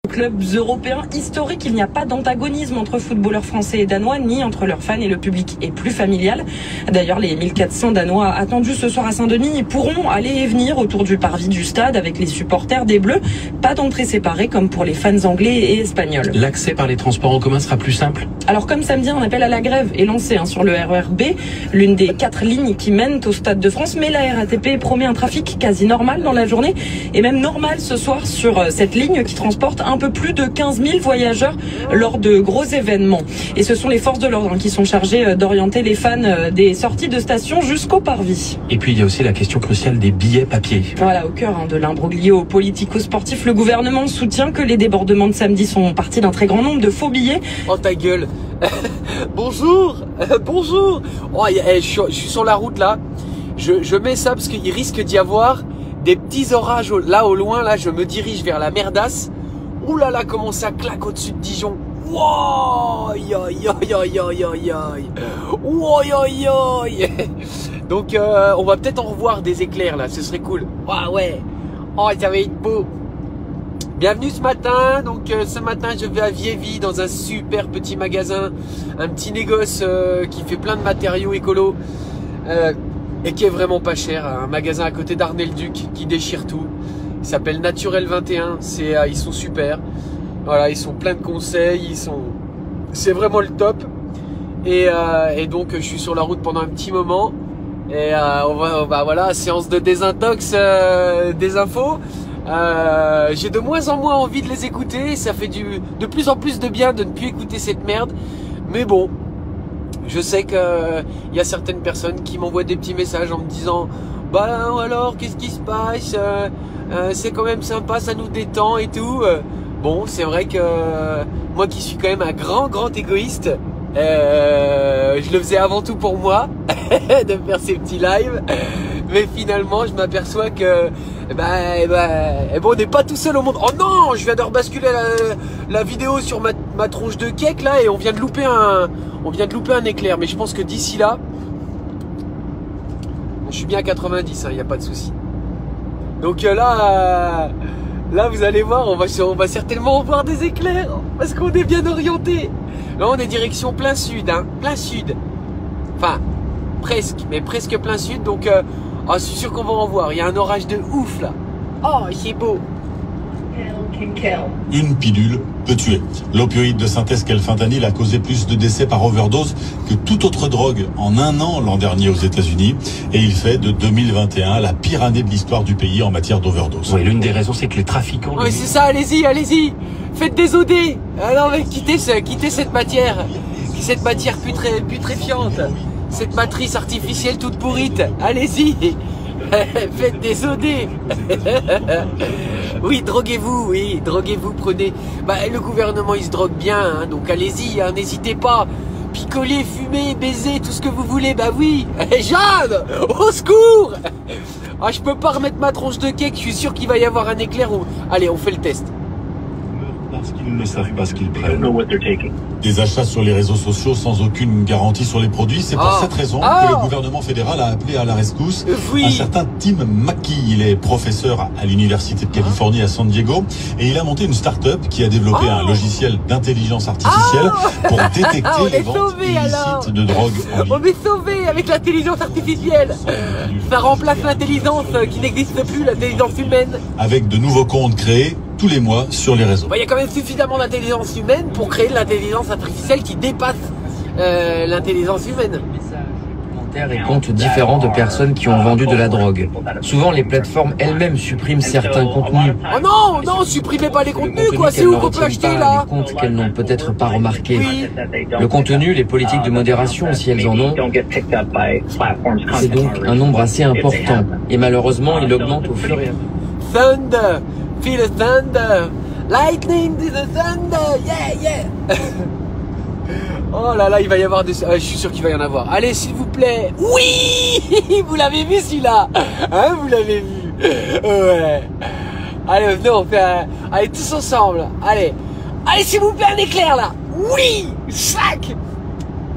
Clubs européens historiques, il n'y a pas d'antagonisme entre footballeurs français et danois, ni entre leurs fans et le public est plus familial. D'ailleurs, les 1400 Danois attendus ce soir à Saint-Denis pourront aller et venir autour du parvis du stade avec les supporters des Bleus. Pas d'entrée séparée comme pour les fans anglais et espagnols. L'accès par les transports en commun sera plus simple? Alors comme samedi, un appel à la grève est lancé sur le RER B, l'une des 4 lignes qui mènent au Stade de France, mais la RATP promet un trafic quasi normal dans la journée et même normal ce soir sur cette ligne qui transporte un peu plus de 15 000 voyageurs lors de gros événements. Et ce sont les forces de l'ordre qui sont chargées d'orienter les fans des sorties de station jusqu'au parvis. Et puis il y a aussi la question cruciale des billets papier. Voilà, au cœur de l'imbroglio politico-sportif, le gouvernement soutient que les débordements de samedi sont partis d'un très grand nombre de faux billets. Oh ta gueule. Bonjour. Bonjour. Oh, je suis sur la route là. Je mets ça parce qu'il risque d'y avoir des petits orages là au loin. Là, je me dirige vers la merdasse. Ouh là là, comment ça claque au-dessus de Dijon. Wow, donc on va peut-être en revoir des éclairs là, ce serait cool. Ah ouais. Oh, ça va être beau. Bienvenue ce matin. Donc ce matin je vais à Viévy dans un super petit magasin, un petit négoce qui fait plein de matériaux écolos et qui est vraiment pas cher. Un magasin à côté d'Arnay-le-Duc qui déchire tout. Il s'appelle Naturel 21. Ils sont super. Voilà, ils sont pleins de conseils. C'est vraiment le top. Et donc je suis sur la route pendant un petit moment. Et voilà, séance de désintox des infos. J'ai de moins en moins envie de les écouter. Ça fait de plus en plus de bien de ne plus écouter cette merde. Mais bon, je sais que y a certaines personnes qui m'envoient des petits messages en me disant bah alors qu'est-ce qui se passe, c'est quand même sympa, ça nous détend et tout. Bon, c'est vrai que moi qui suis quand même un grand égoïste, je le faisais avant tout pour moi de faire ces petits lives. Mais finalement je m'aperçois que bon, on n'est pas tout seul au monde. Oh non, je viens de rebasculer la vidéo sur ma tronche de cake là et on vient de louper un éclair. Mais je pense que d'ici là, je suis bien à 90, il n'y a pas de souci. Donc là vous allez voir, on va certainement voir des éclairs parce qu'on est bien orienté. Là on est direction plein sud, plein sud. Enfin presque, mais presque plein sud. Donc je suis sûr qu'on va en voir. Il y a un orage de ouf là. Oh, c'est beau. Une pilule peut tuer. L'opioïde de synthèse qu'est le fentanyl a causé plus de décès par overdose que toute autre drogue en un an l'an dernier aux États-Unis. Et il fait de 2021 la pire année de l'histoire du pays en matière d'overdose. Oui, l'une des raisons, c'est que les trafiquants... Oui, c'est ça, allez-y. Faites des OD. Alors, mais quittez cette matière putréfiante. Cette matrice artificielle toute pourrite. Allez-y. Faites des OD. Oui, droguez-vous, prenez. Le gouvernement il se drogue bien, donc allez-y, n'hésitez pas. Picoler, fumer, baiser, tout ce que vous voulez, oui. Jeanne, au secours. Je peux pas remettre ma tronche de cake, je suis sûr qu'il va y avoir un éclair. Allez, on fait le test. Parce qu'ils ne savent pas ce qu'ils prennent. Des achats sur les réseaux sociaux sans aucune garantie sur les produits. C'est pour cette raison que le gouvernement fédéral a appelé à la rescousse un certain Tim Mackey. Il est professeur à l'université de Californie à San Diego et il a monté une start-up qui a développé un logiciel d'intelligence artificielle pour détecter les ventes illicites de drogue en ligne. On est sauvés avec l'intelligence artificielle. Ça remplace l'intelligence qui n'existe plus, l'intelligence humaine. Avec de nouveaux comptes créés tous les mois sur les réseaux. Il y a quand même suffisamment d'intelligence humaine pour créer de l'intelligence artificielle qui dépasse l'intelligence humaine. Et comptes différents de personnes qui ont vendu de la drogue. Souvent, les plateformes elles-mêmes suppriment certains contenus. Oh non, supprimez pas les contenus, quoi. C'est où qu'on peut acheter là? Les comptes qu'elles n'ont peut-être pas remarqués. Oui. Le contenu, les politiques de modération, si elles en ont, c'est donc un nombre assez important. Et malheureusement, il augmente au fur et à mesure. Thunder, feel the thunder, lightning to the thunder, yeah. Oh là là, il va y avoir des... je suis sûr qu'il va y en avoir. Allez, s'il vous plaît. Oui. Vous l'avez vu celui-là? Vous l'avez vu? Ouais. Allez, venez, on fait allez, tous ensemble. Allez, s'il vous plaît, un éclair là. Oui. Sac.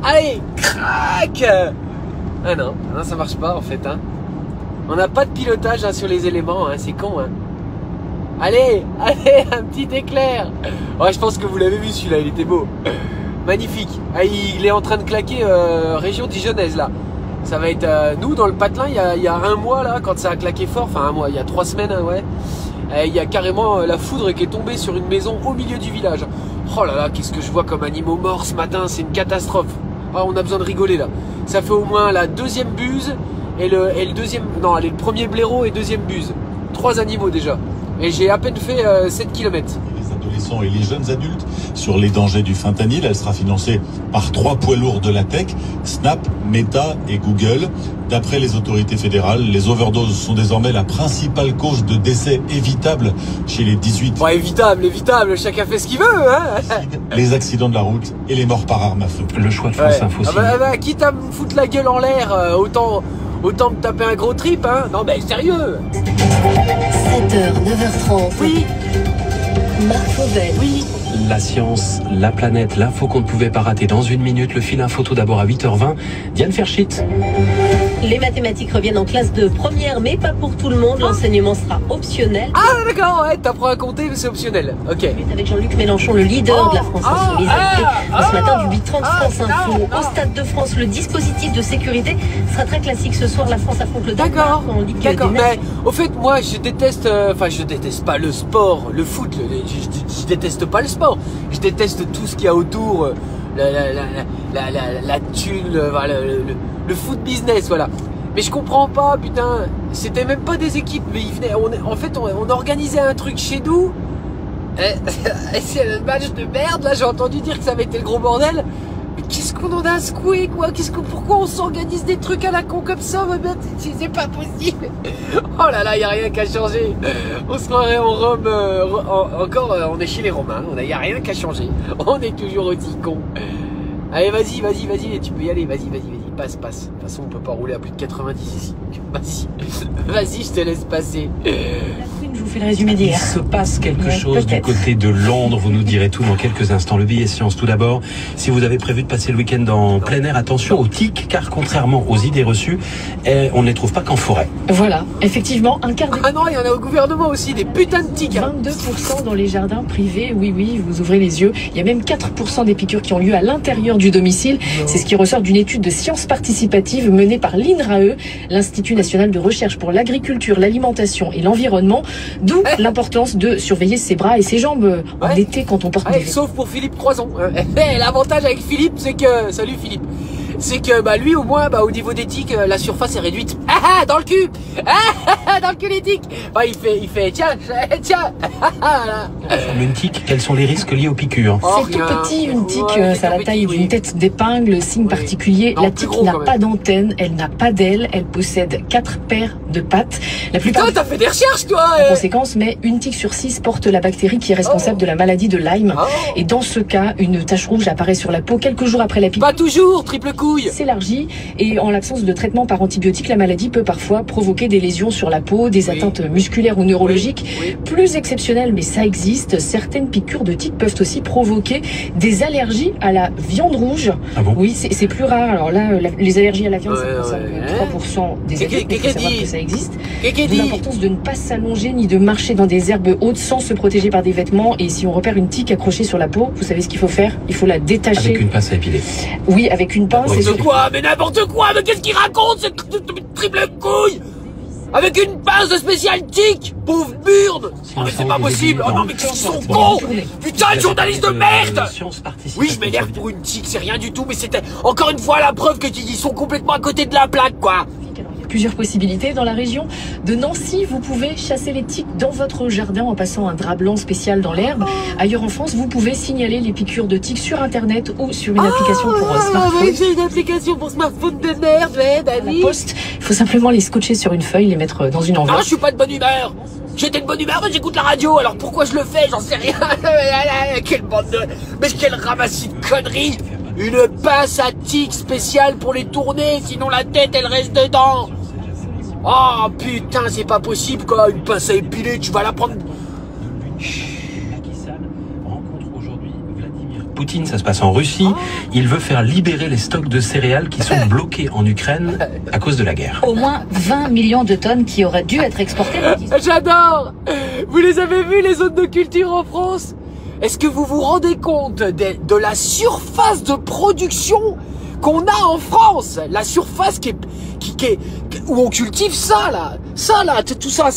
Allez, crac. Non, ça marche pas en fait. On n'a pas de pilotage sur les éléments, c'est con. Allez, allez, un petit éclair. Ouais, je pense que vous l'avez vu celui-là, il était beau. Magnifique. Ah, il est en train de claquer région dijonnaise là. Ça va être nous dans le patelin il y a un mois là, quand ça a claqué fort, enfin un mois, il y a 3 semaines, hein, ouais. Il y a carrément la foudre qui est tombée sur une maison au milieu du village. Oh là là, qu'est-ce que je vois comme animaux morts ce matin, c'est une catastrophe. Ah, on a besoin de rigoler là. Ça fait au moins la 2e buse et le deuxième, non, allez, le premier blaireau et 2e buse. 3 animaux déjà. Et j'ai à peine fait 7 km. Les adolescents et les jeunes adultes sur les dangers du fentanyl. Elle sera financée par 3 poids lourds de la tech, Snap, Meta et Google. D'après les autorités fédérales, les overdoses sont désormais la principale cause de décès évitable chez les 18. Bon, évitable, chacun fait ce qu'il veut, hein. Les accidents de la route et les morts par arme à feu. Le choix de France Info. Quitte à me foutre la gueule en l'air, autant me taper un gros trip, hein. Non, mais sérieux. 7h, 9h30. Oui. Marc Fauvel. Oui. La science, la planète, l'info qu'on ne pouvait pas rater dans 1 minute. Le fil info tout d'abord à 8h20. Diane Ferchit. Les mathématiques reviennent en classe de première, mais pas pour tout le monde. L'enseignement sera optionnel. Ah d'accord, ouais, t'apprends à compter, mais c'est optionnel. Ok. Avec Jean-Luc Mélenchon, le leader de la France Insoumise, ce matin du 8h30 France Info. Au Stade de France, le dispositif de sécurité sera très classique ce soir. La France affronte le Danemark en Ligue des Nations. Mais au fait, moi, je déteste, je déteste pas le sport, le foot. Je déteste pas le sport. Je déteste tout ce qu'il y a autour, la thune, le foot business, voilà. Mais je comprends pas, putain. C'était même pas des équipes, mais ils venaient. On organisait un truc chez nous. C'est le match de merde. Là, j'ai entendu dire que ça avait été le gros bordel. Mais qu'est-ce qu'on en a secoué, quoi? Pourquoi on s'organise des trucs à la con comme ça? C'est pas possible. Oh là là, y a rien qu'à changer. On se croirait en Rome. Encore, on est chez les Romains. Y a rien qu'à changer. On est toujours aussi con. Allez, vas-y, tu peux y aller. Vas-y. Passe. De toute façon, on peut pas rouler à plus de 90 ici. Vas-y, je te laisse passer. Je vous fais le résumé d'hier. Il se passe quelque chose du côté de Londres. Vous nous direz tout dans quelques instants. Le billet science tout d'abord. Si vous avez prévu de passer le week-end en plein air, attention aux tiques, car contrairement aux idées reçues, on ne les trouve pas qu'en forêt. Voilà, effectivement, un quart Ah non, il y en a au gouvernement aussi, des putains de tiques. 22% dans les jardins privés, oui, vous ouvrez les yeux. Il y a même 4% des piqûres qui ont lieu à l'intérieur du domicile. C'est ce qui ressort d'une étude de sciences participatives menée par l'INRAE, l'Institut national de recherche pour l'agriculture, l'alimentation et l'environnement. D'où l'importance de surveiller ses bras et ses jambes en été quand on porte des vêtements. Sauf pour Philippe Croison. L'avantage avec Philippe, c'est que... Salut Philippe. C'est que lui au moins au niveau des tiques, la surface est réduite. Dans le cul. Dans le cul les tiques. Il fait tiens. Une tique, quels sont les risques liés aux piqûres? C'est tout petit, une tique, ça a la taille d'une tête d'épingle, signe particulier. La tique n'a pas d'antenne, elle n'a pas d'aile, elle possède 4 paires de pattes. La plupart. Putain, t'as fait des recherches toi. En conséquence, mais une tique sur 6 porte la bactérie qui est responsable de la maladie de Lyme. Et dans ce cas, une tache rouge apparaît sur la peau quelques jours après la piqûre. Pas toujours, triple couille. S'élargit et en l'absence de traitement par antibiotiques, la maladie peut parfois provoquer des lésions sur la peau, des atteintes musculaires ou neurologiques. Plus exceptionnelles, mais ça existe, certaines piqûres de tiques peuvent aussi provoquer des allergies à la viande rouge. Ah bon? Oui, c'est plus rare. Alors là, les allergies à la viande, ça concerne 3% des adultes, mais il faut savoir que ça existe. D'où l'importance de ne pas s'allonger ni de marcher dans des herbes hautes sans se protéger par des vêtements. Et si on repère une tique accrochée sur la peau, vous savez ce qu'il faut faire? Il faut la détacher. Avec une pince à épiler. Oui, avec une pince. N'importe quoi, mais qu'est-ce qu'il raconte, cette triple couille? Avec une pince de spécial tique, pauvre burne. Oh, mais c'est pas possible. Oh non, mais qu'est-ce qu'ils sont cons. Putain, le journaliste de merde. Oui, je m'énerve pour une tique, c'est rien du tout, mais c'était encore une fois la preuve que ils sont complètement à côté de la plaque, quoi. Plusieurs possibilités dans la région de Nancy. Vous pouvez chasser les tiques dans votre jardin en passant un drap blanc spécial dans l'herbe. Ailleurs en France, vous pouvez signaler les piqûres de tiques sur Internet ou sur une application pour smartphone. J'ai une application pour smartphone de merde, Dani. La poste, il faut simplement les scotcher sur une feuille, les mettre dans une enveloppe. Ah, je suis pas de bonne humeur. J'étais de bonne humeur, mais j'écoute la radio. Alors pourquoi je le fais? J'en sais rien. Quelle bande de... Mais quel ramassis de conneries. Une pince à tiques spéciale pour les tourner, sinon la tête elle reste dedans. Oh putain, c'est pas possible quoi, une pince à épiler, tu vas la prendre. Poutine, ça se passe en Russie. Il veut faire libérer les stocks de céréales qui sont bloqués en Ukraine à cause de la guerre. Au moins 20 millions de tonnes qui auraient dû être exportées. J'adore! Vous les avez vus, les zones de culture en France? Est-ce que vous vous rendez compte de la surface de production qu'on a en France? La surface où on cultive ça là, tout ça.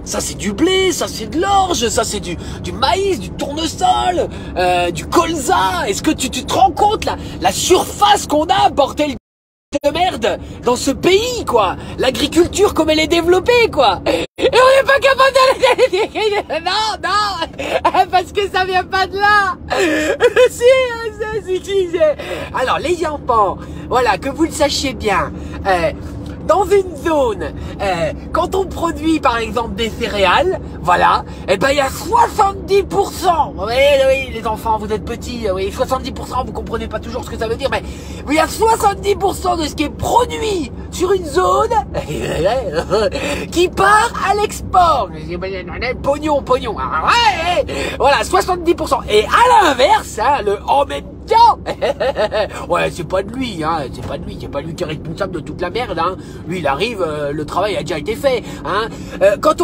Ça c'est du blé, ça c'est de l'orge, ça c'est du maïs, du tournesol, du colza. Est-ce que tu te rends compte la surface qu'on a, bordel de merde, dans ce pays, quoi? L'agriculture comme elle est développée, quoi. Et on n'est pas capable de... Non, parce que ça vient pas de là. Si. Alors, les enfants, voilà, que vous le sachiez bien, dans une zone, quand on produit par exemple des céréales, voilà, et ben il y a 70%. Oui, les enfants, vous êtes petits, oui, 70%, vous comprenez pas toujours ce que ça veut dire, mais il y a 70% de ce qui est produit sur une zone qui part à l'export. Pognon. Voilà, 70%. Et à l'inverse, hein, en même temps, ouais, c'est pas de lui, hein, c'est pas lui qui est responsable de toute la merde, hein. Lui, il arrive, le travail a déjà été fait, hein. Quand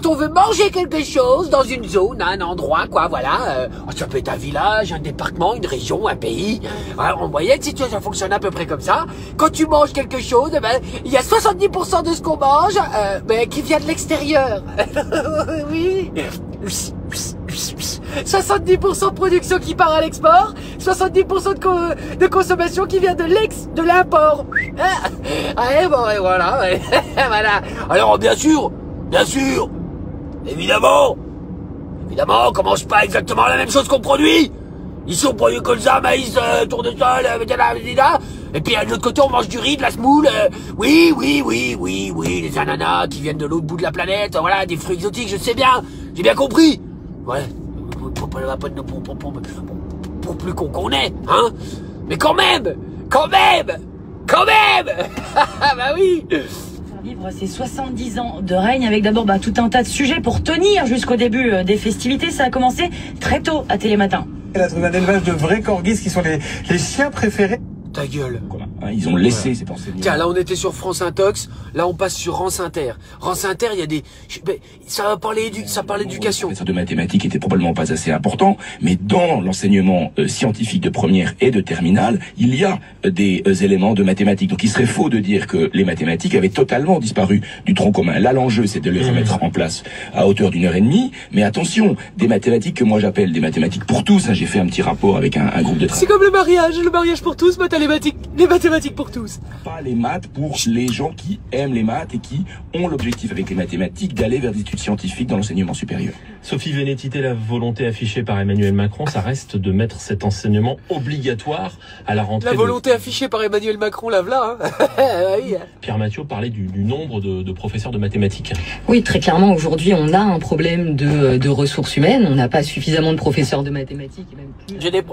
on veut manger quelque chose dans une zone, un endroit, quoi, voilà, ça peut être un village, un département, une région, un pays. Voilà, on voyait que ça fonctionne à peu près comme ça. Quand tu manges quelque chose, ben, il y a 70% de ce qu'on mange, qui vient de l'extérieur. Oui. 70% de production qui part à l'export, 70% de consommation qui vient de l'import. Et voilà. Voilà. Alors bien sûr, évidemment, qu'on mange pas exactement la même chose qu'on produit. Ici on produit colza, maïs, tournesol, et puis de l'autre côté on mange du riz, de la semoule, oui, les ananas qui viennent de l'autre bout de la planète, voilà, des fruits exotiques, je sais bien, j'ai bien compris. Ouais, pour plus con qu'on est, hein. Mais quand même bah oui. Vivre ces 70 ans de règne avec d'abord tout un tas de sujets pour tenir jusqu'au début des festivités. Ça a commencé très tôt à Télématin. Elle a trouvé un élevage de vrais corgis qui sont les chiens préférés. Ta gueule. Ils ont laissé ces enseignements. Tiens, là on était sur France Intox, là on passe sur Rance Inter. Rance Inter, il y a des... Ça parle d'éducation. Le professeur de mathématiques était probablement pas assez important, mais dans l'enseignement scientifique de première et de terminale, il y a des éléments de mathématiques. Donc il serait faux de dire que les mathématiques avaient totalement disparu du tronc commun. Là l'enjeu c'est de les remettre en place à hauteur d'1h30, mais attention, des mathématiques que moi j'appelle des mathématiques pour tous, hein, j'ai fait un petit rapport avec un groupe de travail. C'est comme le mariage pour tous, les mathématiques pour tous. Pas les maths pour les gens qui aiment les maths et qui ont l'objectif avec les mathématiques d'aller vers des études scientifiques dans l'enseignement supérieur. Sophie Vénétité, la volonté affichée par Emmanuel Macron, ça reste de mettre cet enseignement obligatoire à la rentrée. La volonté affichée par Emmanuel Macron, là, hein. Oui. Pierre Mathieu parlait du nombre de professeurs de mathématiques. Oui, très clairement, aujourd'hui, on a un problème de ressources humaines. On n'a pas suffisamment de professeurs de mathématiques. Et même plus. J'ai des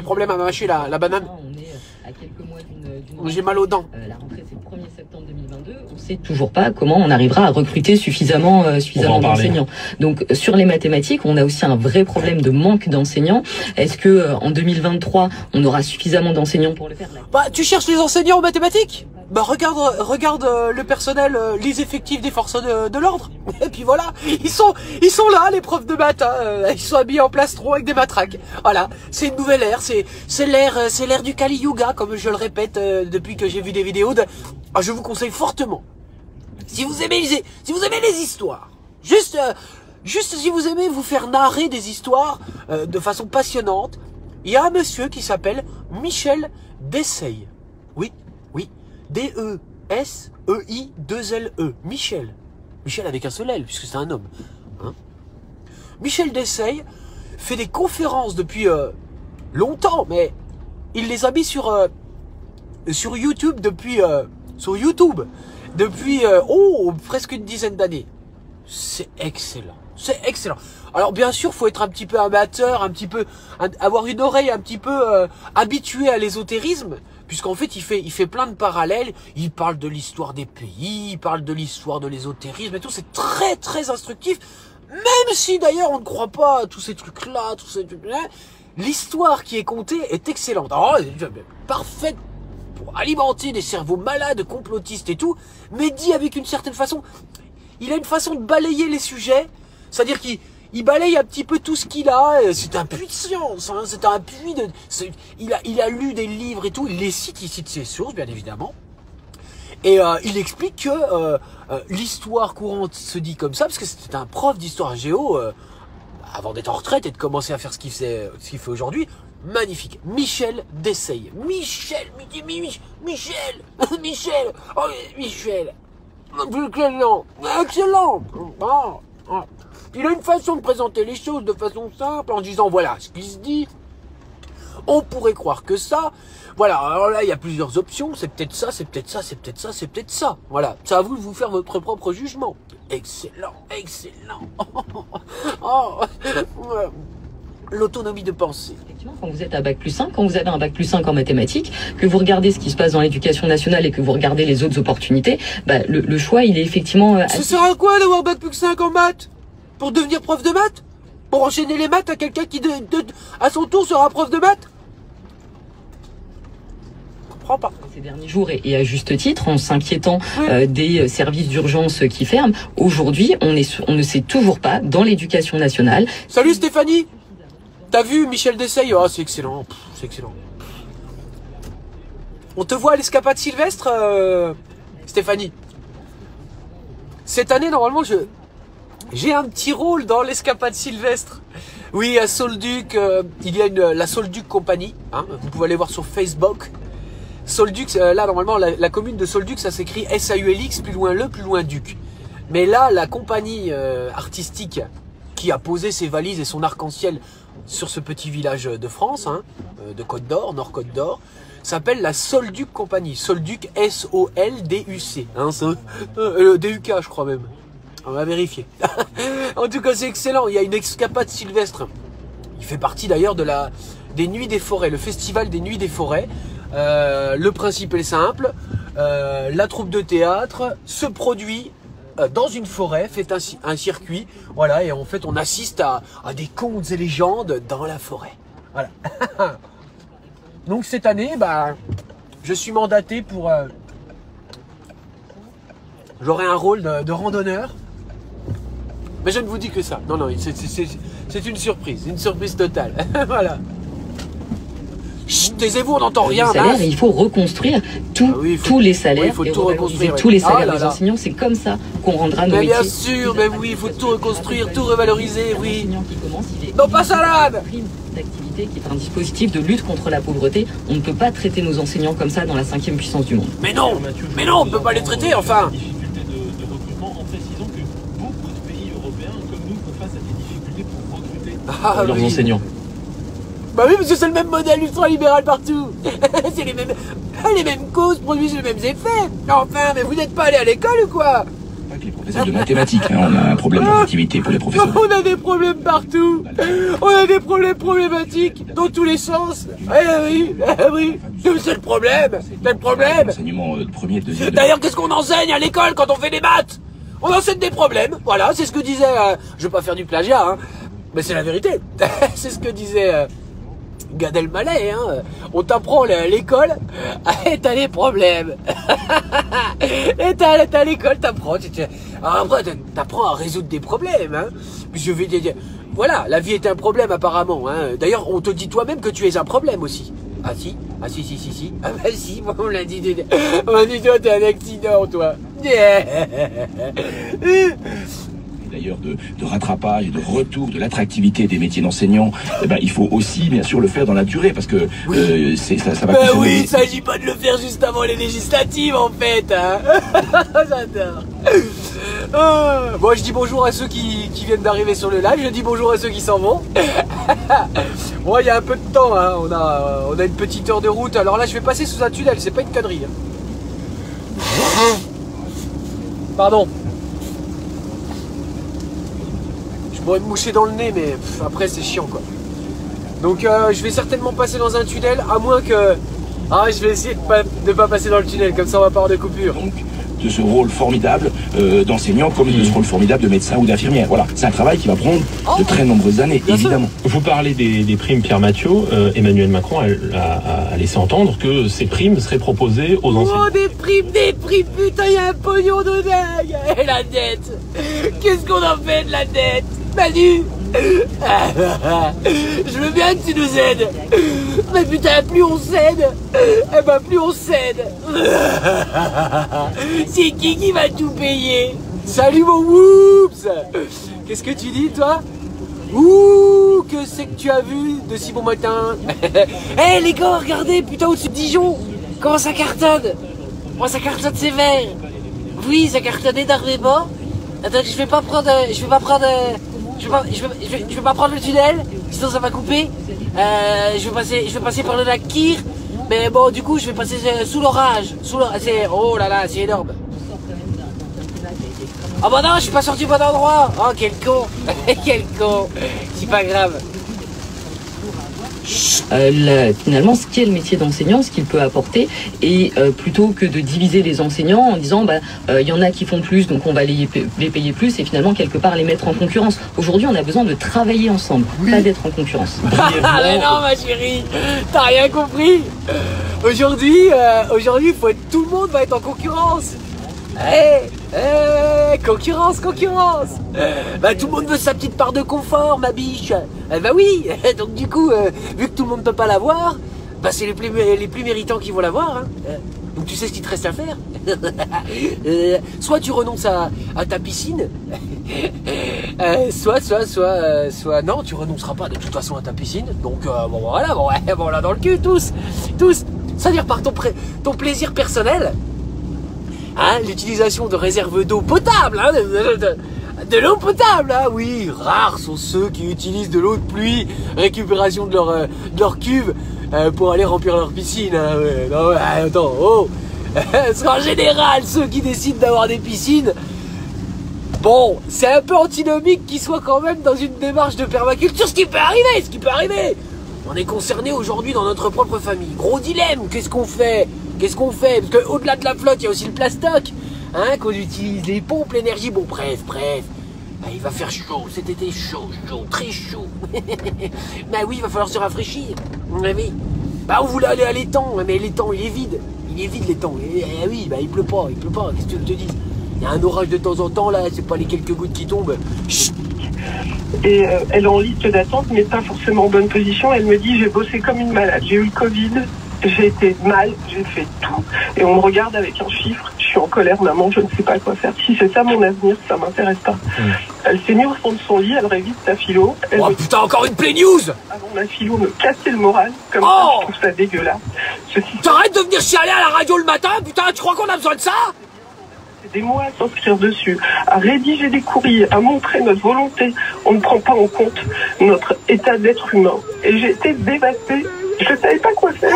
problèmes à mâcher la banane. On est à quelques mois d'une j'ai mal aux dents. La rentrée, c'est le 1er septembre 2022. On ne sait toujours pas comment on arrivera à recruter suffisamment d'enseignants. Donc, sur les mathématiques, on a aussi un vrai problème de manque d'enseignants. Est-ce que en 2023, on aura suffisamment d'enseignants pour le faire? Tu cherches les enseignants en mathématiques? Regarde le personnel, les effectifs des forces de l'ordre. Et puis voilà, ils sont là, les profs de maths. Hein, ils sont habillés en plastron avec des matraques. Voilà, c'est une nouvelle ère. C'est l'ère du Kali Yuga, comme je le répète depuis que j'ai vu des vidéos. Je vous conseille fortement. Si vous aimez les histoires, juste si vous aimez vous faire narrer des histoires de façon passionnante, il y a un monsieur qui s'appelle Michel Desailles. Oui. D-E-S-E-I-2-L-E. Michel avec un seul L, puisque c'est un homme. Hein? Michel Desailles fait des conférences depuis longtemps, mais il les a mis sur YouTube depuis presque une dizaine d'années. C'est excellent. Alors bien sûr, faut être un petit peu amateur, avoir une oreille un petit peu habituée à l'ésotérisme, puisqu'en fait il fait plein de parallèles. Il parle de l'histoire des pays, il parle de l'histoire de l'ésotérisme et tout. C'est très très instructif. Même si d'ailleurs on ne croit pas à tous ces trucs-là, l'histoire qui est contée est excellente. Alors, parfaite pour alimenter des cerveaux malades, complotistes et tout, mais dit avec une certaine façon. Il a une façon de balayer les sujets, c'est-à-dire qu'il balaye un petit peu tout ce qu'il a. C'est un puits de science, hein, c'est un puits de. Il a lu des livres et tout, il cite ses sources, bien évidemment. Et il explique que l'histoire courante se dit comme ça, parce que c'était un prof d'histoire géo, avant d'être en retraite et de commencer à faire ce qu'il fait aujourd'hui. Magnifique. Michel Desailles. Michel. Excellent. Il a une façon de présenter les choses de façon simple, en disant voilà ce qui se dit. On pourrait croire que ça. Voilà, alors là, il y a plusieurs options. C'est peut-être ça, c'est peut-être ça, c'est peut-être ça, c'est peut-être ça. Voilà, c'est à vous de vous faire votre propre jugement. Excellent. Oh. L'autonomie de pensée. Effectivement, quand vous êtes à Bac+5, quand vous avez un Bac+5 en mathématiques, que vous regardez ce qui se passe dans l'éducation nationale et que vous regardez les autres opportunités, bah, le choix, il est effectivement... Ça sert à quoi d'avoir Bac+5 en maths? Pour devenir prof de maths? Pour enchaîner les maths à quelqu'un qui, à son tour, sera prof de maths? Pas. Ces derniers jours, et à juste titre, en s'inquiétant des services d'urgence qui ferment, aujourd'hui, on ne sait toujours pas, dans l'éducation nationale... Salut Stéphanie! T'as vu Michel Desailles? Oh, c'est excellent, c'est excellent. On te voit à l'escapade Sylvestre, Stéphanie? Cette année, normalement, j'ai un petit rôle dans l'escapade Sylvestre. Oui, à Solduc, il y a la Solduc Compagnie, hein, vous pouvez aller voir sur Facebook. Solduc, là normalement la commune de Solduc, ça s'écrit S-A-U-L-X, plus loin le, plus loin Duc. Mais là, la compagnie artistique qui a posé ses valises et son arc-en-ciel sur ce petit village de France, hein, de Côte d'Or, Nord-Côte d'Or, s'appelle la Solduc Compagnie. Solduc, S-O-L-D-U-C. Hein, D-U-K, je crois même. On va vérifier. En tout cas, c'est excellent. Il y a une escapade Sylvestre. Il fait partie d'ailleurs des Nuits des Forêts, le festival des Nuits des Forêts. Le principe est simple, la troupe de théâtre se produit dans une forêt, fait un circuit, voilà, et en fait on assiste à des contes et légendes dans la forêt. Voilà. Donc cette année, bah, je suis mandaté pour... j'aurai un rôle de randonneur. Mais je ne vous dis que ça. Non, c'est une surprise totale. Voilà. Chut, taisez-vous, on n'entend rien. Salaires, il faut reconstruire tous les salaires. Oui, il faut tout reconstruire. Tous les salaires des enseignants, c'est comme ça qu'on rendra nos métiers. Bien sûr, mais oui, il faut tout reconstruire, tout revaloriser, oui. Non, pas salade. D'activité qui est un dispositif de lutte contre la pauvreté. On ne peut pas traiter nos enseignants comme ça dans la 5e puissance du monde. Mais non, on ne peut pas les traiter, enfin. Difficultés de recrutement, en précisant que beaucoup de pays européens comme nous font face à des difficultés pour recruter leurs enseignants. Bah oui, parce que c'est le même modèle ultra-libéral partout. C'est les mêmes causes produisent les mêmes effets. Enfin, mais vous n'êtes pas allé à l'école ou quoi? Pas que les professeurs de mathématiques, hein, on a un problème d'attractivité pour les professeurs. On a des problèmes partout. On a des problèmes problématiques dans tous les sens. Oui. C'est le problème. C'est le problème. L'enseignement de premier, de deuxième. D'ailleurs, qu'est-ce qu'on enseigne à l'école quand on fait des maths? On enseigne des problèmes. Voilà, c'est ce que disait... je vais pas faire du plagiat, hein, mais c'est la vérité. C'est ce que disait... Gad Elmaleh, hein. On t'apprend à l'école et t'as des problèmes. Et t'as l'école, t'apprends. Après, t'apprends à résoudre des problèmes. Hein. Je vais te dire, voilà, la vie est un problème apparemment. Hein. D'ailleurs, on te dit toi-même que tu es un problème aussi. Ah si. Ah bah si, moi on l'a dit. On m'a dit toi t'es un accident, toi. D'ailleurs de rattrapage et de retour de l'attractivité des métiers d'enseignant, eh ben, il faut aussi bien sûr le faire dans la durée parce que ça va concerner... Oui, il s'agit pas de le faire juste avant les législatives en fait, hein. J'adore. Bon, je dis bonjour à ceux qui viennent d'arriver sur le live, je dis bonjour à ceux qui s'en vont. Bon, il y a un peu de temps, hein. On a une petite heure de route, alors là je vais passer sous un tunnel, c'est pas une connerie, hein. Pardon. Je pourrais me moucher dans le nez, mais après c'est chiant quoi. Donc je vais certainement passer dans un tunnel, à moins que... Ah, je vais essayer de pas passer dans le tunnel, comme ça on va pas avoir de coupure. Donc de ce rôle formidable d'enseignant, comme de ce rôle formidable de médecin ou d'infirmière. Voilà, c'est un travail qui va prendre de très nombreuses années, évidemment. Vous parlez des primes Pierre Mathieu. Emmanuel Macron a laissé entendre que ces primes seraient proposées aux enseignants. Oh, des primes, putain, il y a un pognon de dingue. Et la dette, qu'est-ce qu'on en fait de la dette, Manu? Je veux bien que tu nous aides, mais putain, plus on cède, eh ben plus on cède. C'est qui va tout payer? Salut mon Whoops. Qu'est-ce que tu dis, toi? Ouh, que c'est que tu as vu de si bon matin? Eh les gars, regardez, putain, au-dessus de Dijon, comment ça cartonne? Oh, ça cartonne sévère. Oui, ça cartonne énormément. Attends, je vais pas prendre le tunnel, sinon ça va couper. Je vais passer par le lac Kyr, mais bon, du coup, je vais passer sous l'orage. Oh là là, c'est énorme. Oh bah non, je suis pas sorti au bon endroit. Oh, quel con. Quel con. C'est pas grave. Finalement, ce qui est le métier d'enseignant, ce qu'il peut apporter, et plutôt que de diviser les enseignants en disant y en a qui font plus, donc on va les payer plus, et finalement quelque part les mettre en concurrence. Aujourd'hui, on a besoin de travailler ensemble, pas d'être en concurrence. Mais non, ma chérie, t'as rien compris. Aujourd'hui, tout le monde va être en concurrence. Concurrence. Bah tout le monde veut sa petite part de confort, ma biche. Bah oui. Donc du coup, vu que tout le monde ne peut pas l'avoir, bah c'est les plus méritants qui vont l'avoir. Hein. Donc tu sais ce qu'il te reste à faire. Soit tu renonces à ta piscine, soit non, tu renonceras pas de toute façon à ta piscine. Donc bon voilà, bon là dans le cul tous. C'est-à-dire par ton plaisir personnel. Hein, l'utilisation de réserves d'eau potable, hein, de l'eau potable, hein, oui, rares sont ceux qui utilisent de l'eau de pluie, récupération de leur cuve pour aller remplir leur piscine. Hein, ouais. Non, ouais, attends, oh, en général, ceux qui décident d'avoir des piscines, bon, c'est un peu antinomique qu'ils soient quand même dans une démarche de permaculture, ce qui peut arriver. On est concerné aujourd'hui dans notre propre famille. Gros dilemme, qu'est-ce qu'on fait? Parce qu'au-delà de la flotte, il y a aussi le plastoc, hein, qu'on utilise, les pompes, l'énergie. Bon, bref. Bah, il va faire chaud cet été, chaud, très chaud. Bah oui, il va falloir se rafraîchir. Oui. Bah, on voulait aller à l'étang, mais l'étang, il est vide. L'étang. Eh oui, bah, il pleut pas. Qu'est-ce que tu veux que je te dise? Il y a un orage de temps en temps, là, c'est pas les quelques gouttes qui tombent. Chut. Et elle est en liste d'attente, mais pas forcément en bonne position. Elle me dit, j'ai bossé comme une malade, j'ai eu le Covid. J'ai été mal, j'ai fait tout. Et on me regarde avec un chiffre. Je suis en colère, maman, je ne sais pas quoi faire. Si c'est ça mon avenir, ça m'intéresse pas. Elle s'est mise au fond de son lit, elle révise sa philo. Oh putain, encore une play news! Avant ma philo me cassait le moral. Comme ça, je trouve ça dégueulasse. T'arrêtes de venir chialer à la radio le matin, putain, tu crois qu'on a besoin de ça? C'est des mois à s'inscrire dessus, à rédiger des courriers, à montrer notre volonté. On ne prend pas en compte notre état d'être humain. Et j'ai été dévastée. Je ne savais pas quoi faire.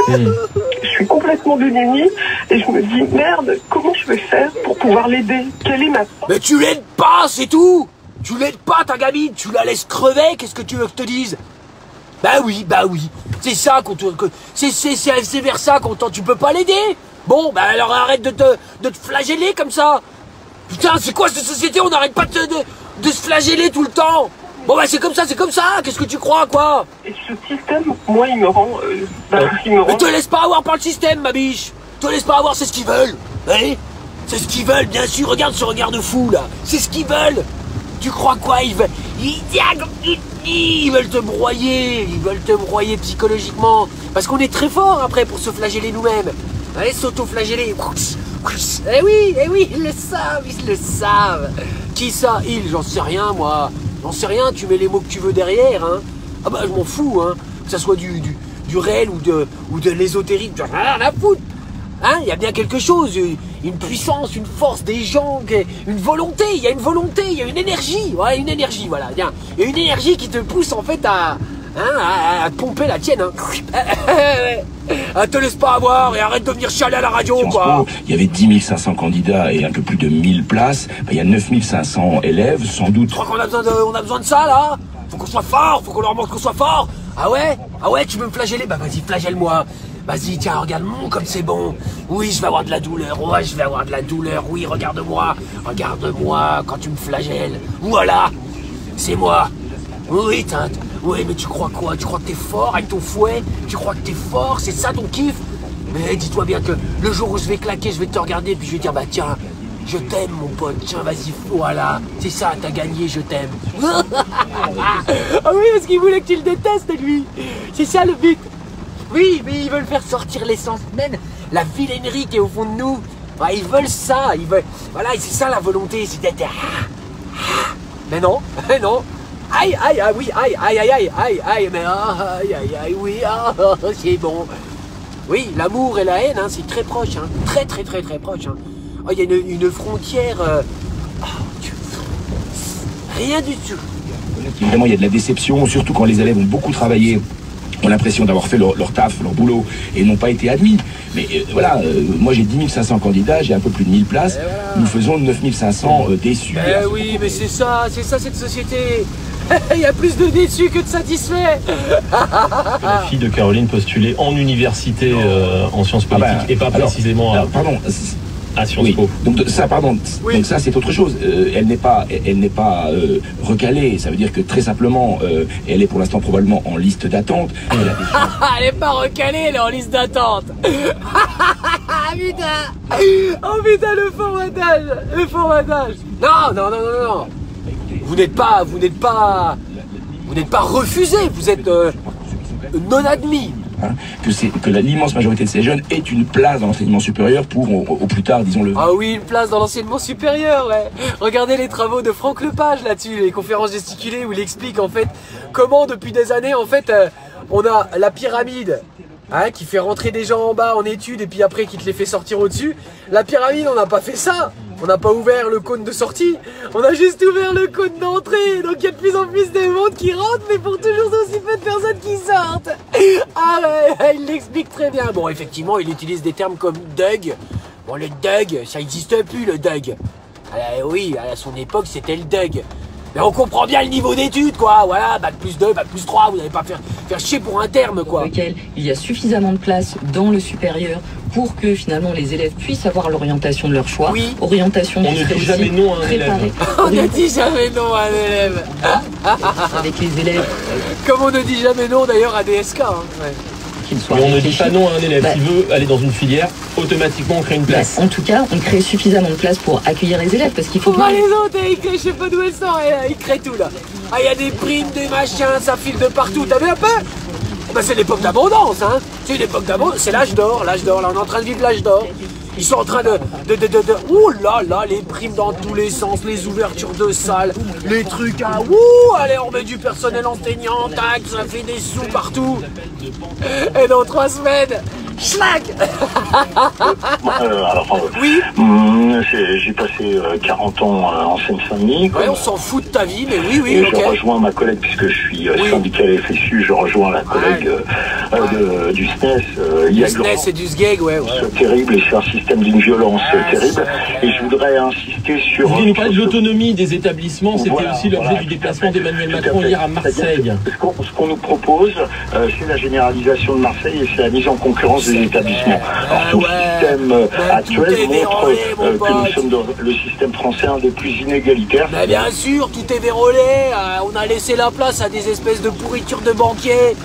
Je suis complètement démunie et je me dis merde, comment je vais faire pour pouvoir l'aider? Quelle est ma... Mais tu l'aides pas, c'est tout. Tu l'aides pas ta gamine, tu la laisses crever, qu'est-ce que tu veux que je te dise? Bah oui. C'est ça c'est vers ça qu'on tu peux pas l'aider. Bon, bah alors arrête de te flageller comme ça. Putain, c'est quoi cette société? On n'arrête pas de se flageller tout le temps. Bon bah c'est comme ça, qu'est-ce que tu crois quoi? Et ce système, moi il me rend... Ne te laisse pas avoir par le système ma biche. Te laisse pas avoir, c'est ce qu'ils veulent. Hein? C'est ce qu'ils veulent, bien sûr, regarde ce regard de fou là. C'est ce qu'ils veulent. Tu crois quoi? Ils veulent te broyer psychologiquement. Parce qu'on est très fort après pour se flageller nous-mêmes. Allez, s'auto-flageller. Eh oui, ils le savent. Qui ça? J'en sais rien moi. J'en sais rien, tu mets les mots que tu veux derrière, hein. Ah bah je m'en fous, hein. Que ça soit du réel ou de l'ésotérisme, j'en ai rien à foutre. Hein, il y a bien quelque chose, une puissance, une force, des gens, une volonté, il y a une énergie, voilà, bien. Il y a une énergie qui te pousse en fait à pomper la tienne, hein. Te laisse pas avoir et arrête de venir chialer à la radio, quoi. Il y avait 10 500 candidats et un peu plus de 1000 places. Il y a 9 500 élèves, sans doute. Tu crois qu'on a besoin de ça, là? Faut qu'on soit fort, faut qu'on leur montre qu'on soit fort. Ah ouais, tu veux me flageller? Bah vas-y, flagelle-moi. Vas-y, tiens, regarde-moi comme c'est bon. Oui, je vais avoir de la douleur. Ouais, je vais avoir de la douleur. Oui, regarde-moi. Regarde-moi quand tu me flagelles. Voilà. C'est moi. Oui, Tinte. Oui, mais tu crois quoi? Tu crois que t'es fort avec ton fouet? Tu crois que t'es fort? C'est ça ton kiff? Mais dis-toi bien que le jour où je vais claquer, je vais te regarder, puis je vais dire, bah tiens, je t'aime mon pote, tiens vas-y, voilà, c'est ça, t'as gagné, je t'aime. Ah oui, parce qu'il voulait que tu le détestes lui, c'est ça le but. Oui, mais ils veulent faire sortir l'essence même, la vilainerie qui est au fond de nous. Ouais, ils veulent ça, ils veulent, voilà, c'est ça la volonté, c'est d'être... Mais non, non. Aïe, aïe, aïe, oui, aïe, aïe, aïe, aïe, aïe, aïe, mais aïe, aïe, aïe, oui, c'est bon. Oui, l'amour et la haine, hein, c'est très proche, hein, très, très, très, très proche. Hein. Oh, il y a une frontière... rien du tout. Évidemment, il y a de la déception, surtout quand les élèves ont beaucoup travaillé, ont l'impression d'avoir fait leur taf, leur boulot, et n'ont pas été admis. Mais voilà, moi j'ai 10 500 candidats, j'ai un peu plus de 1000 places, voilà. Nous faisons 9 500 déçus. Oui, mais c'est ça cette société. Il y a plus de déçus que de satisfaits. La fille de Caroline postulait en université en sciences politiques et pas précisément à Sciences Po. Donc ça, pardon. Oui. Donc ça, c'est autre chose. Elle n'est pas recalée. Ça veut dire que très simplement, elle est pour l'instant probablement en liste d'attente. Elle n'est pas recalée, elle est en liste d'attente. Putain. Oh putain, le formatage. Non. Vous n'êtes pas refusé, vous êtes non admis. Hein, que l'immense majorité de ces jeunes aient une place dans l'enseignement supérieur pour, au plus tard, disons-le. Ah oui, une place dans l'enseignement supérieur, ouais. Regardez les travaux de Franck Lepage là-dessus, les conférences gesticulées où il explique en fait comment depuis des années, en fait, on a la pyramide. Hein, qui fait rentrer des gens en bas en études et puis après qui te les fait sortir au-dessus. La pyramide, on n'a pas fait ça. On n'a pas ouvert le cône de sortie. On a juste ouvert le cône d'entrée. Donc il y a de plus en plus de monde qui rentre, mais pour toujours aussi peu de personnes qui sortent. Ah ouais, il l'explique très bien. Bon, effectivement, il utilise des termes comme Doug. Bon, le Doug, ça n'existe plus, le Doug. Oui, à son époque, c'était le Doug. Mais on comprend bien le niveau d'études, quoi. Voilà, bac plus 2, bac plus 3, vous n'allez pas faire chier pour un terme, quoi. Lequel il y a suffisamment de place dans le supérieur pour que finalement les élèves puissent avoir l'orientation de leur choix. Oui. Orientation on ne dit jamais non à un élève. On ne dit jamais non à un élève. Avec les élèves. Comme on ne dit jamais non d'ailleurs à des SK. Hein. Ouais. Mais on ne dit pas non à un élève qui veut aller dans une filière, automatiquement on crée une place. En tout cas, on crée suffisamment de place pour accueillir les élèves parce qu'il faut pas les autres, ils créent, je sais pas d'où elles sortent, ils créent tout là. Ah, il y a des primes, des machins, ça file de partout, t'as vu un peu? Bah, c'est l'époque d'abondance, hein. C'est l'époque d'abondance, c'est l'âge d'or, là on est en train de vivre l'âge d'or. Ils sont en train de... Ouh là là, les primes dans tous les sens, les ouvertures de salles, les trucs à... Ouh, allez, on met du personnel enseignant, tac, ça fait des sous partout. Et dans 3 semaines, schlac. Oui. J'ai passé 40 ans en Seine-Saint-Denis. Ouais, on s'en fout de ta vie, mais oui, ok. Je rejoins ma collègue, puisque je suis syndical FSU, je rejoins la collègue du SNES. Du SNES et du SGEG, ouais. C'est terrible et c'est un système d'une violence terrible. Et je voudrais insister sur... Vous nous parlez de l'autonomie des établissements, c'était aussi l'objet du déplacement d'Emmanuel Macron hier à Marseille. Ce qu'on nous propose, c'est la généralisation de Marseille et c'est la mise en concurrence des établissements. Alors, tout le système actuel montre que nous sommes dans le système français un des plus inégalitaires. Mais bien sûr, tout est vérolé. On a laissé la place à des espèces de pourritures de banquiers.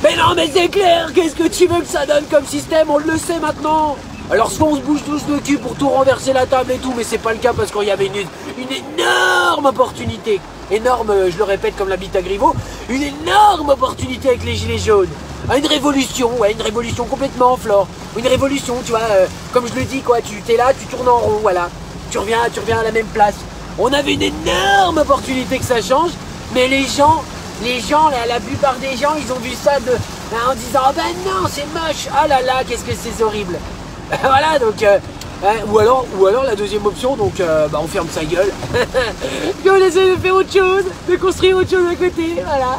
Mais non, mais c'est clair, qu'est-ce que tu veux que ça donne comme système? On le sait maintenant. Alors soit on se bouge tous le cul pour tout renverser la table et tout, mais c'est pas le cas parce qu'il y avait une énorme opportunité. Énorme, je le répète comme la bite à Griveaux, une énorme opportunité avec les gilets jaunes. Une révolution, ouais, une révolution complètement en flore. Une révolution, tu vois, comme je le dis, quoi, tu t'es là, tu tournes en rond, voilà. Tu reviens à la même place. On avait une énorme opportunité que ça change, mais les gens, la plupart des gens, ils ont vu ça en disant, oh ben non, c'est moche, ah là là, qu'est-ce que c'est horrible. Voilà, donc, ou alors la deuxième option, donc on ferme sa gueule, puis on essaie de faire autre chose, de construire autre chose à côté, voilà.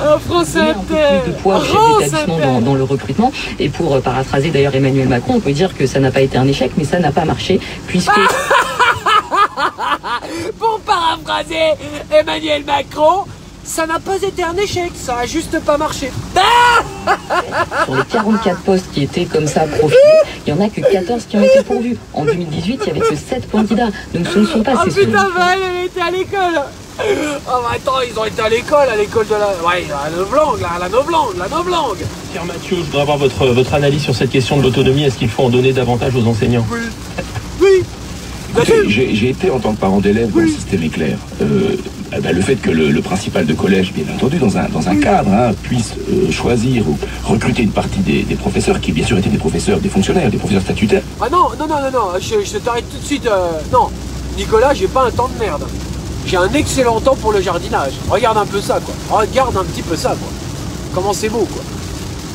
Un France Inter, de poids chez l'établissement dans le recrutement, et pour paraphraser d'ailleurs Emmanuel Macron, on peut dire que ça n'a pas été un échec, mais ça n'a pas marché, puisque... Pour paraphraser Emmanuel Macron, ça n'a pas été un échec, ça a juste pas marché. Sur les 44 postes qui étaient comme ça profilés, il n'y en a que 14 qui ont été pourvus. En 2018, il n'y avait que 7 candidats. Donc ce ne sont pas ces putain, elle était à l'école. Oh bah attends, ils ont été à l'école de la... Ouais, la novlangue, la novlangue. Pierre Mathieu, je voudrais avoir votre analyse sur cette question de l'autonomie. Est-ce qu'il faut en donner davantage aux enseignants? Oui. Écoutez, j'ai été en tant que parent d'élève dans le système éclair. Le fait que le principal de collège, bien entendu, dans un cadre, puisse choisir ou recruter une partie des professeurs, qui bien sûr étaient des professeurs, des fonctionnaires, des professeurs statutaires. Ah non, je t'arrête tout de suite. Non, Nicolas, j'ai pas un temps de merde. J'ai un excellent temps pour le jardinage. Regarde un peu ça, quoi. Regarde un petit peu ça, quoi. Comment c'est beau, quoi.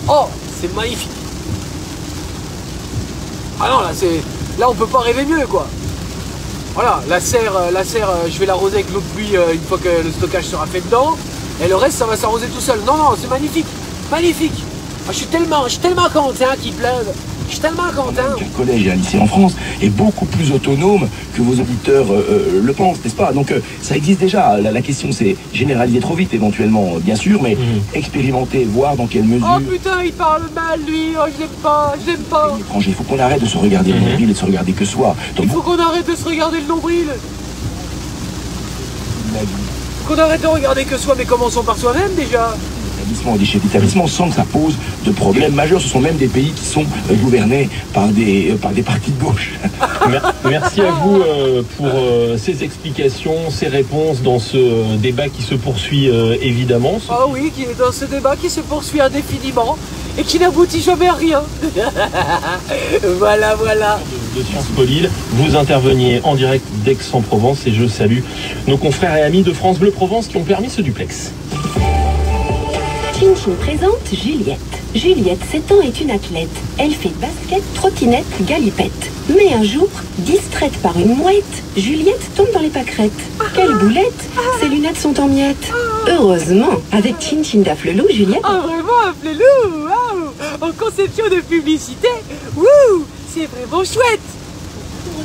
Oh, c'est magnifique. Ah non, là, on peut pas rêver mieux, quoi. Voilà, la serre, je vais l'arroser avec l'eau de pluie une fois que le stockage sera fait dedans. Et le reste, ça va s'arroser tout seul. Non, c'est magnifique. Magnifique. Je suis tellement content qu'il pleuve. Je suis tellement content. Un collège et un lycée en France est beaucoup plus autonome que vos auditeurs le pensent, n'est-ce pas? Donc ça existe déjà. La question, c'est généraliser trop vite, éventuellement, bien sûr, mais expérimenter, voir dans quelle mesure... Oh putain, il parle mal, lui. Oh, je l'aime pas. Il faut qu'on arrête de se regarder le nombril et de se regarder que soi. Donc, il faut qu'on arrête de se regarder le nombril. Qu'on arrête de regarder que soi, mais commençons par soi-même, déjà. Et des chefs d'établissement sans que ça pose de problèmes majeurs. Ce sont même des pays qui sont gouvernés par des partis de gauche. Merci à vous pour ces explications, ces réponses dans ce débat qui se poursuit évidemment. Ah oui, qui est dans ce débat qui se poursuit indéfiniment et qui n'aboutit jamais à rien. Voilà. De Sciences Po Lille, vous interveniez en direct d'Aix-en-Provence et je salue nos confrères et amis de France Bleu Provence qui ont permis ce duplex. Chin présente Juliette. Juliette, 7 ans, est une athlète. Elle fait basket, trottinette, galipette. Mais un jour, distraite par une mouette, Juliette tombe dans les pâquerettes. Quelle boulette! Ses lunettes sont en miettes. Heureusement, avec Chin d'Afflelou, Juliette... Ah vraiment, Afflelou! Wow. En conception de publicité, wouh! C'est vraiment chouette!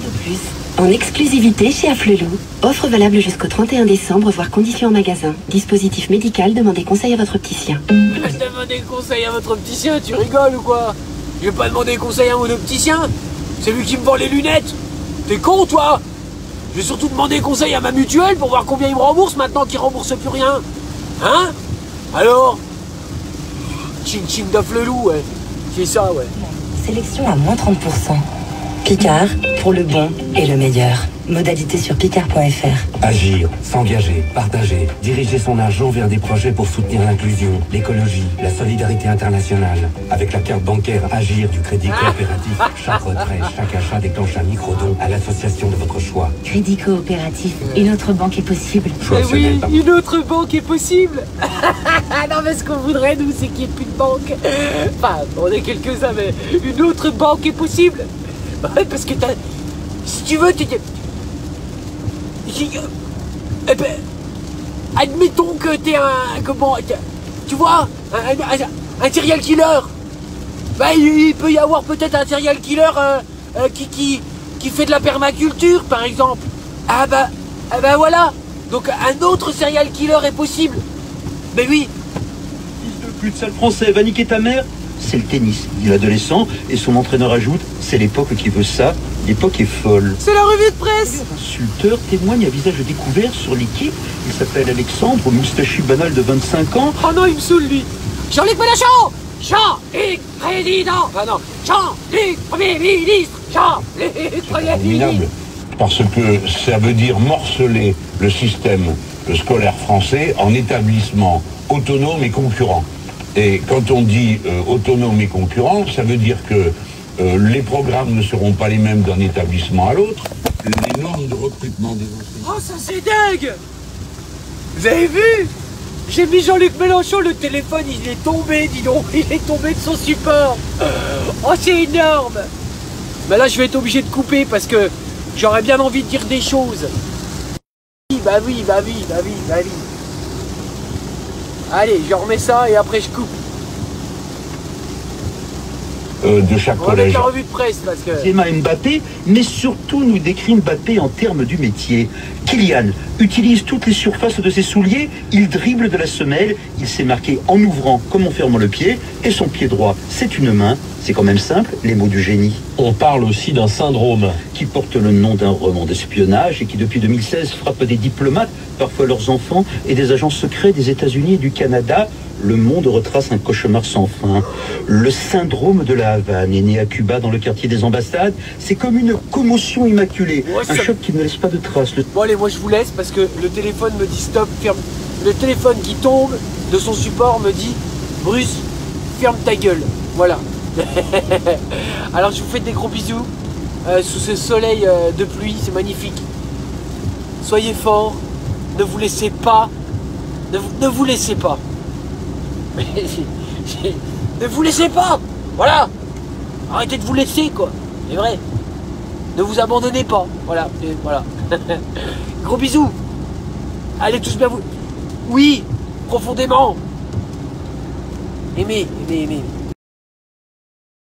De plus, en exclusivité chez Afflelou. Offre valable jusqu'au 31 décembre, voire conditions en magasin. Dispositif médical, demandez conseil à votre opticien. Demandez conseil à votre opticien, tu rigoles ou quoi? Je vais pas demander conseil à mon opticien. C'est lui qui me vend les lunettes. T'es con, toi? Je vais surtout demander conseil à ma mutuelle pour voir combien il me rembourse maintenant qu'il rembourse plus rien. Hein? Alors? Chin d'Afflelou, ouais. C'est ça, ouais. Sélection à moins 30%. Picard, pour le bon et le meilleur. Modalité sur picard.fr. Agir, s'engager, partager, diriger son argent vers des projets pour soutenir l'inclusion, l'écologie, la solidarité internationale. Avec la carte bancaire Agir du Crédit Coopératif, chaque retrait, chaque achat déclenche un micro-don à l'association de votre choix. Crédit Coopératif, une autre banque est possible. Oui, une autre banque est possible. Non, mais ce qu'on voudrait, nous, c'est qu'il n'y ait plus de banque. Enfin, on est quelques-uns, mais une autre banque est possible. Ouais, parce que si tu veux, eh ben, admettons que t'es tu vois, un serial killer. Bah, il peut y avoir peut-être un serial killer qui fait de la permaculture, par exemple. Ah bah voilà. Donc un autre serial killer est possible. Mais oui. Fils de pute, sale français, va niquer ta mère. C'est le tennis, dit l'adolescent, et son entraîneur ajoute, c'est l'époque qui veut ça, l'époque est folle. C'est la revue de presse. L'insulteur témoigne à visage découvert sur l'équipe, il s'appelle Alexandre, moustachu banal de 25 ans. Oh non, il me saoule lui. Jean-Luc Mélenchon, Jean-Luc président, ah non, Jean-Luc premier ministre, Jean-Luc premier ministre. Parce que ça veut dire morceler le système scolaire français en établissements autonomes et concurrents. Et quand on dit autonome et concurrent, ça veut dire que les programmes ne seront pas les mêmes d'un établissement à l'autre. Les normes de recrutement des enseignants... Oh, ça c'est dingue! Vous avez vu? J'ai mis Jean-Luc Mélenchon, le téléphone, il est tombé, dis donc. Il est tombé de son support. Oh, c'est énorme! Mais là, je vais être obligé de couper parce que j'aurais bien envie de dire des choses. Bah oui. Allez, je remets ça et après je coupe. de chaque collège. La revue de presse parce que... Emma Mbappé, mais surtout nous décrit Mbappé en termes du métier. Kylian utilise toutes les surfaces de ses souliers, il dribble de la semelle, il s'est marqué en ouvrant comme en fermant le pied, et son pied droit, c'est une main. C'est quand même simple, les mots du génie. On parle aussi d'un syndrome qui porte le nom d'un roman d'espionnage et qui depuis 2016 frappe des diplomates, parfois leurs enfants, et des agents secrets des États-Unis et du Canada. Le Monde retrace un cauchemar sans fin. Le syndrome de la Havane est né à Cuba dans le quartier des ambassades. C'est comme une commotion immaculée, un choc qui ne laisse pas de traces. Bon allez, moi je vous laisse parce que le téléphone me dit stop, ferme. Le téléphone qui tombe de son support me dit Bruce, ferme ta gueule. Voilà. Alors je vous fais des gros bisous sous ce soleil de pluie, c'est magnifique. Soyez forts, ne vous laissez pas, ne vous laissez pas. Ne vous laissez pas. Voilà. Arrêtez de vous laisser quoi. C'est vrai. Ne vous abandonnez pas. Voilà. Voilà. Gros bisous. Allez tous bien vous. Oui, profondément. Aimez, aimez, aimez.